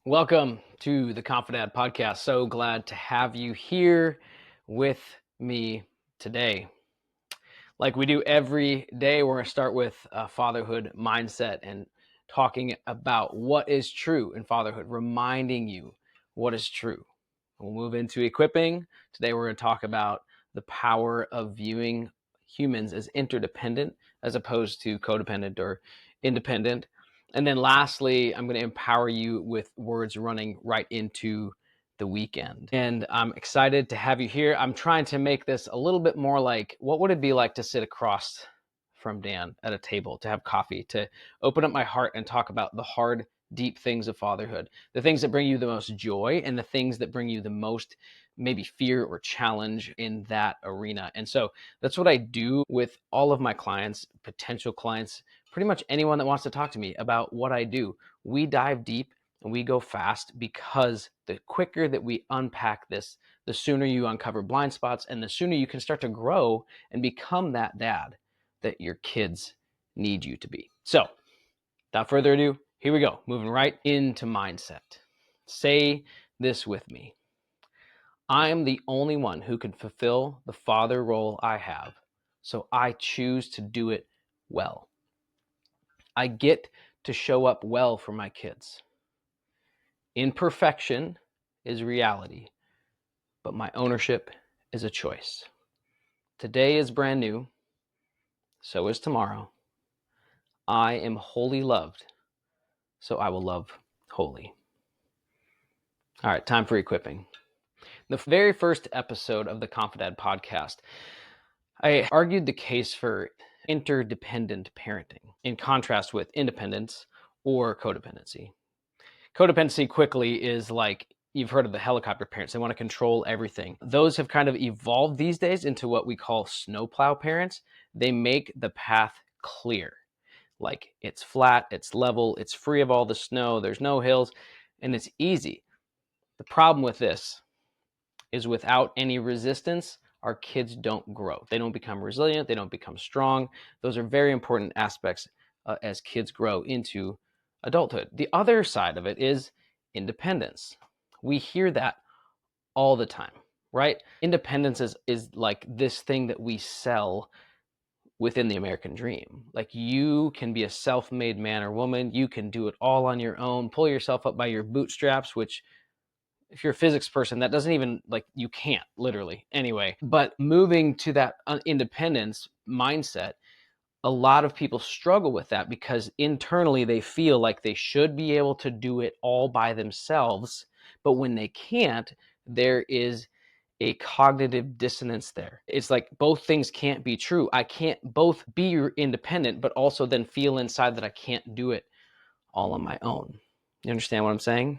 Welcome to the Confidant podcast. So glad to have you here with me today. Like we do every day, we're going to start with a fatherhood mindset and talking about what is true in fatherhood, reminding you what is true. We'll move into equipping. Today, we're going to talk about the power of viewing humans as interdependent as opposed to codependent or independent. And then lastly, I'm going to empower you with words running right into the weekend. And I'm excited to have you here. I'm trying to make this a little bit more like, what would it be like to sit across from Dan at a table, to have coffee, to open up my heart and talk about the hard, deep things of fatherhood, the things that bring you the most joy and the things that bring you the most maybe fear or challenge in that arena. And so that's what I do with all of my clients, potential clients, pretty much anyone that wants to talk to me about what I do. We dive deep and we go fast because the quicker that we unpack this, the sooner you uncover blind spots and the sooner you can start to grow and become that dad that your kids need you to be. So without further ado, here we go, moving right into mindset. Say this with me. I am the only one who can fulfill the father role I have, so I choose to do it well. I get to show up well for my kids. Imperfection is reality, but my ownership is a choice. Today is brand new, so is tomorrow. I am wholly loved, so I will love wholly. All right, time for equipping. The very first episode of the Confidant podcast, I argued the case for interdependent parenting in contrast with independence or codependency. Codependency quickly is like, you've heard of the helicopter parents. They want to control everything. Those have kind of evolved these days into what we call snowplow parents. They make the path clear. Like it's flat, it's level, it's free of all the snow, there's no hills, and it's easy. The problem with this is without any resistance, our kids don't grow. They don't become resilient. They don't become strong. Those are very important aspects as kids grow into adulthood. The other side of it is independence. We hear that all the time, right? Independence is like this thing that we sell within the American dream. Like you can be a self-made man or woman. You can do it all on your own, pull yourself up by your bootstraps, which if you're a physics person, that doesn't even, like, you can't literally anyway. But moving to that independence mindset, a lot of people struggle with that because internally they feel like they should be able to do it all by themselves. But when they can't, there is a cognitive dissonance there. It's like both things can't be true. I can't both be independent, but also then feel inside that I can't do it all on my own. You understand what I'm saying?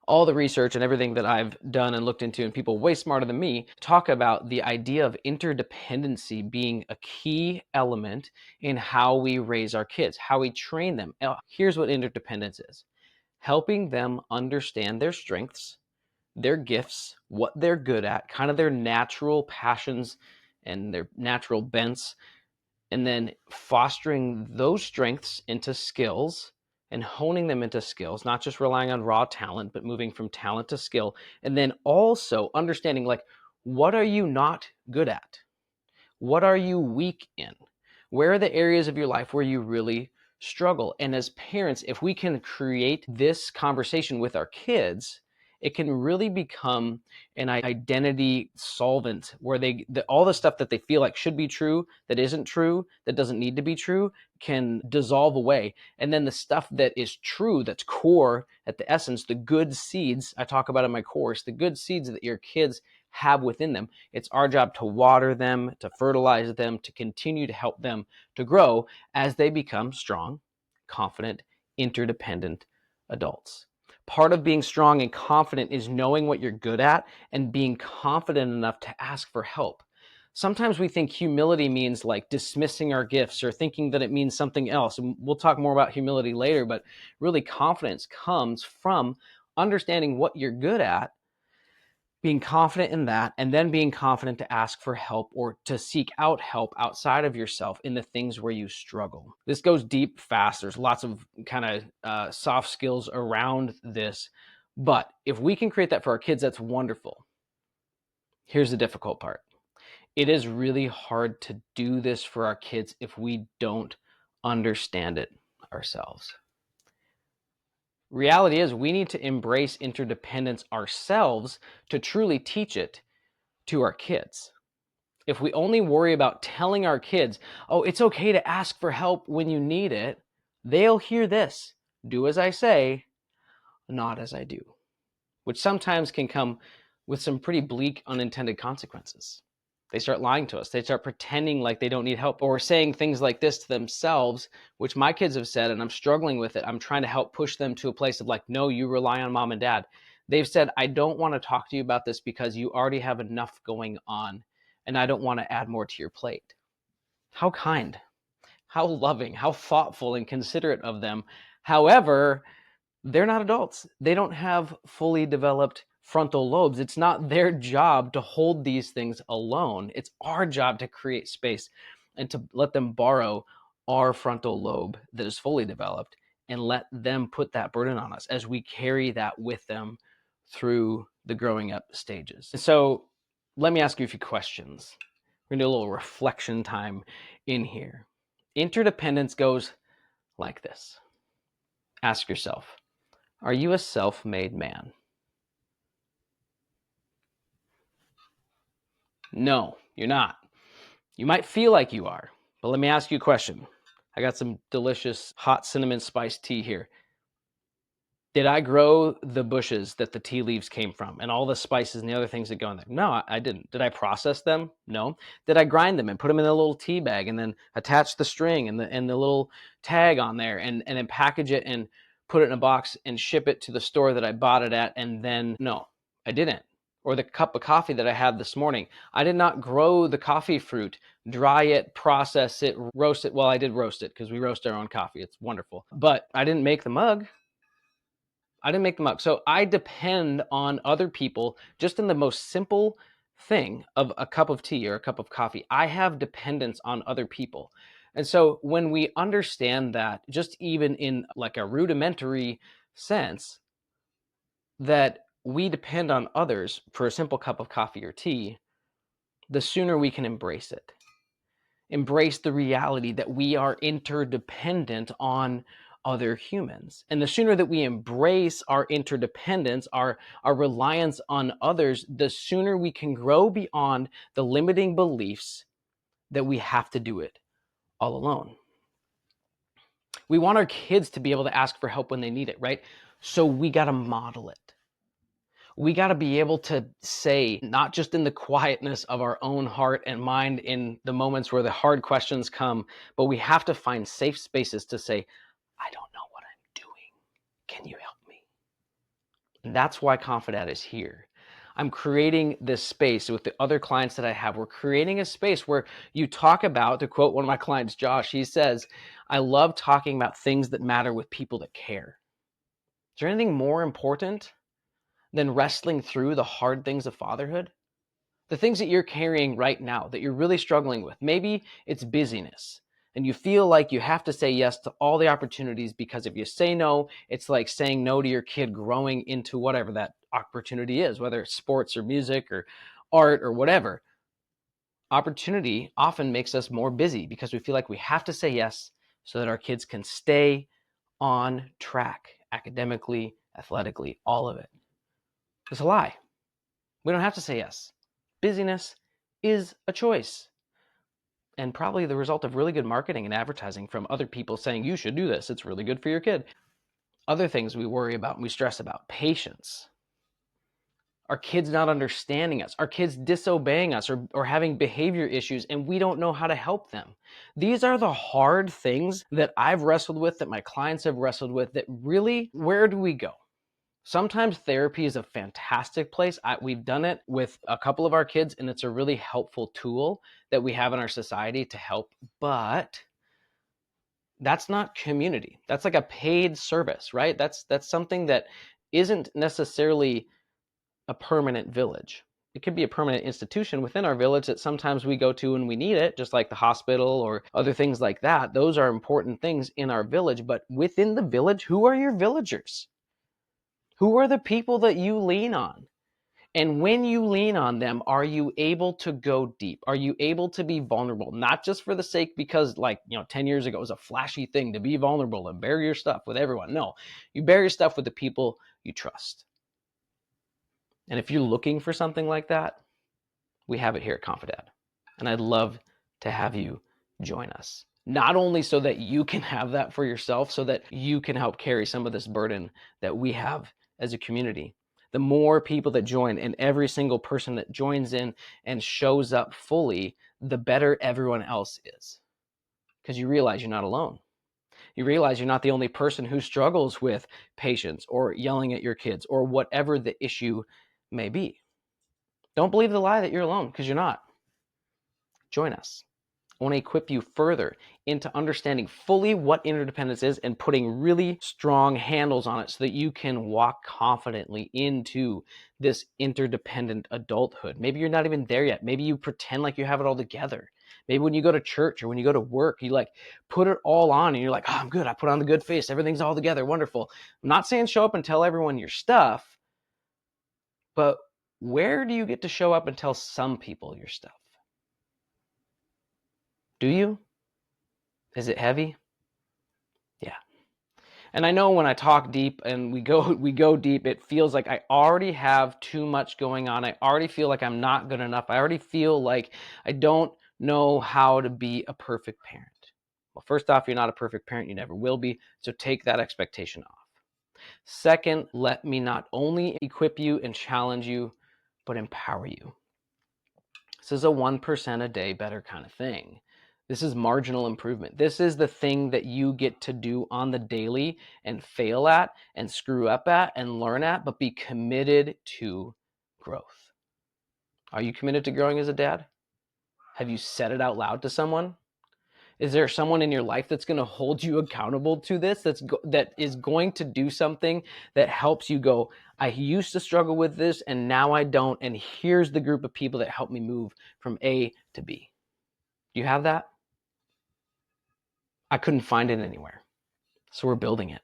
All the research and everything that I've done and looked into, and people way smarter than me, talk about the idea of interdependency being a key element in how we raise our kids, how we train them. Here's what interdependence is: helping them understand their strengths, their gifts, what they're good at, kind of their natural passions and their natural bents, and then fostering those strengths into skills and honing them into skills, not just relying on raw talent, but moving from talent to skill. And then also understanding, like, what are you not good at? What are you weak in? Where are the areas of your life where you really struggle? And as parents, if we can create this conversation with our kids, it can really become an identity solvent where all the stuff that they feel like should be true, that isn't true, that doesn't need to be true, can dissolve away. And then the stuff that is true, that's core at the essence, the good seeds I talk about in my course, the good seeds that your kids have within them, it's our job to water them, to fertilize them, to continue to help them to grow as they become strong, confident, interdependent adults. Part of being strong and confident is knowing what you're good at and being confident enough to ask for help. Sometimes we think humility means like dismissing our gifts or thinking that it means something else. And we'll talk more about humility later, but really confidence comes from understanding what you're good at being confident in that, and then being confident to ask for help or to seek out help outside of yourself in the things where you struggle. This goes deep fast. There's lots of kind of soft skills around this. But if we can create that for our kids, that's wonderful. Here's the difficult part. It is really hard to do this for our kids if we don't understand it ourselves. Reality is we need to embrace interdependence ourselves to truly teach it to our kids. If we only worry about telling our kids, oh, it's okay to ask for help when you need it, they'll hear this: do as I say, not as I do, which sometimes can come with some pretty bleak unintended consequences. They start lying to us. They start pretending like they don't need help, or saying things like this to themselves, which my kids have said, and I'm struggling with it. I'm trying to help push them to a place of like, no, you rely on mom and dad. They've said, I don't want to talk to you about this because you already have enough going on, and I don't want to add more to your plate. How kind, how loving, how thoughtful and considerate of them. However, they're not adults. They don't have fully developed frontal lobes. It's not their job to hold these things alone. It's our job to create space and to let them borrow our frontal lobe that is fully developed and let them put that burden on us as we carry that with them through the growing up stages. So let me ask you a few questions. We're gonna do a little reflection time in here. Interdependence goes like this. Ask yourself, are you a self-made man? No, you're not. You might feel like you are, but let me ask you a question. I got some delicious hot cinnamon spiced tea here. Did I grow the bushes that the tea leaves came from and all the spices and the other things that go in there? No, I didn't. Did I process them? No. Did I grind them and put them in a little tea bag and then attach the string and the little tag on there and then package it and put it in a box and ship it to the store that I bought it at? And then, no, I didn't. Or the cup of coffee that I had this morning. I did not grow the coffee fruit, dry it, process it, roast it. Well, I did roast it because we roast our own coffee. It's wonderful. But I didn't make the mug. I didn't make them up. So I depend on other people just in the most simple thing of a cup of tea or a cup of coffee. I have dependence on other people. And so when we understand that, just even in like a rudimentary sense, that we depend on others for a simple cup of coffee or tea, the sooner we can embrace it. Embrace the reality that we are interdependent on other humans. And the sooner that we embrace our interdependence, our reliance on others, the sooner we can grow beyond the limiting beliefs that we have to do it all alone. We want our kids to be able to ask for help when they need it, right? So we got to model it. We got to be able to say, not just in the quietness of our own heart and mind in the moments where the hard questions come, but we have to find safe spaces to say, I don't know what I'm doing. Can you help me? And that's why Confidant is here. I'm creating this space with the other clients that I have. We're creating a space where you talk about, to quote one of my clients, Josh, he says, I love talking about things that matter with people that care. Is there anything more important than wrestling through the hard things of fatherhood? The things that you're carrying right now that you're really struggling with. Maybe it's busyness and you feel like you have to say yes to all the opportunities because if you say no, it's like saying no to your kid growing into whatever that opportunity is, whether it's sports or music or art or whatever. Opportunity often makes us more busy because we feel like we have to say yes so that our kids can stay on track academically, athletically, all of it. It's a lie. We don't have to say yes. Busyness is a choice and probably the result of really good marketing and advertising from other people saying you should do this. It's really good for your kid. Other things we worry about and we stress about: patience. Our kids not understanding us, our kids disobeying us or having behavior issues and we don't know how to help them. These are the hard things that I've wrestled with, that my clients have wrestled with, that really, where do we go? Sometimes therapy is a fantastic place. We've done it with a couple of our kids, and it's a really helpful tool that we have in our society to help. But that's not community. That's like a paid service, right? That's something that isn't necessarily a permanent village. It could be a permanent institution within our village that sometimes we go to when we need it, just like the hospital or other things like that. Those are important things in our village. But within the village, who are your villagers? Who are the people that you lean on? And when you lean on them, are you able to go deep? Are you able to be vulnerable? Not just for the sake because, 10 years ago, it was a flashy thing to be vulnerable and bare your stuff with everyone. No, you bare your stuff with the people you trust. And if you're looking for something like that, we have it here at Confidant. And I'd love to have you join us. Not only so that you can have that for yourself, so that you can help carry some of this burden that we have as a community. The more people that join, and every single person that joins in and shows up fully, the better everyone else is. Because you realize you're not alone. You realize you're not the only person who struggles with patience or yelling at your kids or whatever the issue may be. Don't believe the lie that you're alone, because you're not. Join us. I want to equip you further into understanding fully what interdependence is and putting really strong handles on it so that you can walk confidently into this interdependent adulthood. Maybe you're not even there yet. Maybe you pretend like you have it all together. Maybe when you go to church or when you go to work, you put it all on and you're like, oh, I'm good. I put on the good face. Everything's all together. Wonderful. I'm not saying show up and tell everyone your stuff, but where do you get to show up and tell some people your stuff? Do you? Is it heavy? Yeah. And I know when I talk deep and we go deep, it feels like I already have too much going on. I already feel like I'm not good enough. I already feel like I don't know how to be a perfect parent. Well, first off, you're not a perfect parent. You never will be. So take that expectation off. Second, let me not only equip you and challenge you, but empower you. This is a 1% a day better kind of thing. This is marginal improvement. This is the thing that you get to do on the daily and fail at and screw up at and learn at, but be committed to growth. Are you committed to growing as a dad? Have you said it out loud to someone? Is there someone in your life that's going to hold you accountable to this, that is going to do something that helps you go, I used to struggle with this and now I don't, and here's the group of people that help me move from A to B? You have that? I couldn't find it anywhere. So we're building it,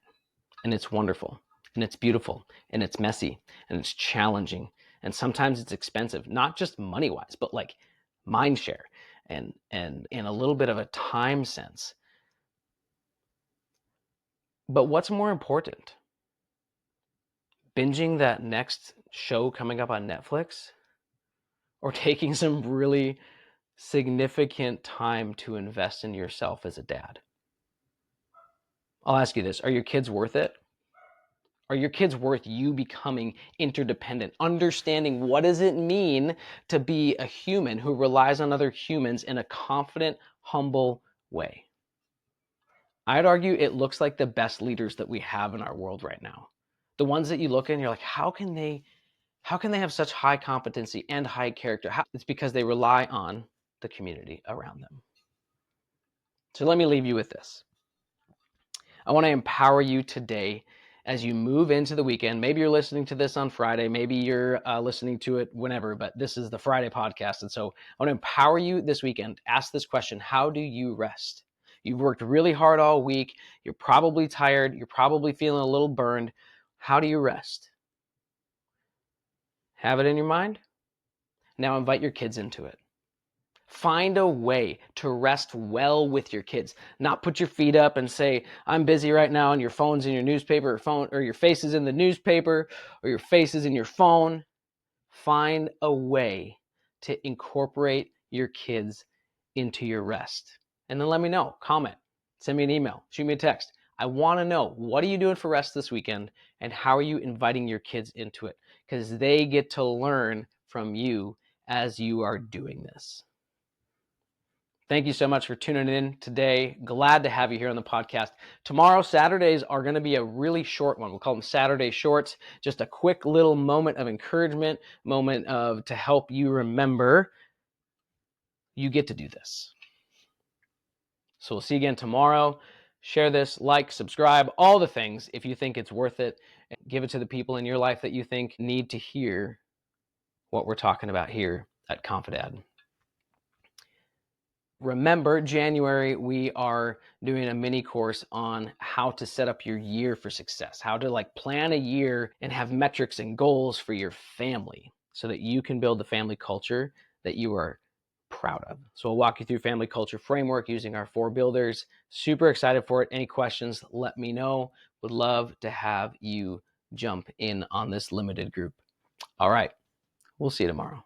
and it's wonderful, and it's beautiful, and it's messy, and it's challenging, and sometimes it's expensive, not just money-wise, but like mind share and in a little bit of a time sense. But what's more important? Binging that next show coming up on Netflix, or taking some really significant time to invest in yourself as a dad? I'll ask you this. Are your kids worth it? Are your kids worth you becoming interdependent, understanding what does it mean to be a human who relies on other humans in a confident, humble way? I'd argue it looks like the best leaders that we have in our world right now. The ones that you look at and you're like, how can they have such high competency and high character? It's because they rely on the community around them. So let me leave you with this. I want to empower you today as you move into the weekend. Maybe you're listening to this on Friday. Maybe you're listening to it whenever, but this is the Friday podcast. And so I want to empower you this weekend. Ask this question: how do you rest? You've worked really hard all week. You're probably tired. You're probably feeling a little burned. How do you rest? Have it in your mind? Now invite your kids into it. Find a way to rest well with your kids. Not put your feet up and say, I'm busy right now, and your phone's in your newspaper or your face is in the newspaper or your face is in your phone. Find a way to incorporate your kids into your rest. And then let me know. Comment. Send me an email. Shoot me a text. I want to know, what are you doing for rest this weekend, and how are you inviting your kids into it? Because they get to learn from you as you are doing this. Thank you so much for tuning in today. Glad to have you here on the podcast. Tomorrow, Saturdays are going to be a really short one. We'll call them Saturday Shorts. Just a quick little moment of encouragement, to help you remember you get to do this. So we'll see you again tomorrow. Share this, like, subscribe, all the things if you think it's worth it. Give it to the people in your life that you think need to hear what we're talking about here at Confidant. Remember, January, we are doing a mini course on how to set up your year for success, how to plan a year and have metrics and goals for your family so that you can build the family culture that you are proud of. So we'll walk you through family culture framework using our 4 builders. Super excited for it. Any questions, let me know. Would love to have you jump in on this limited group. All right, we'll see you tomorrow.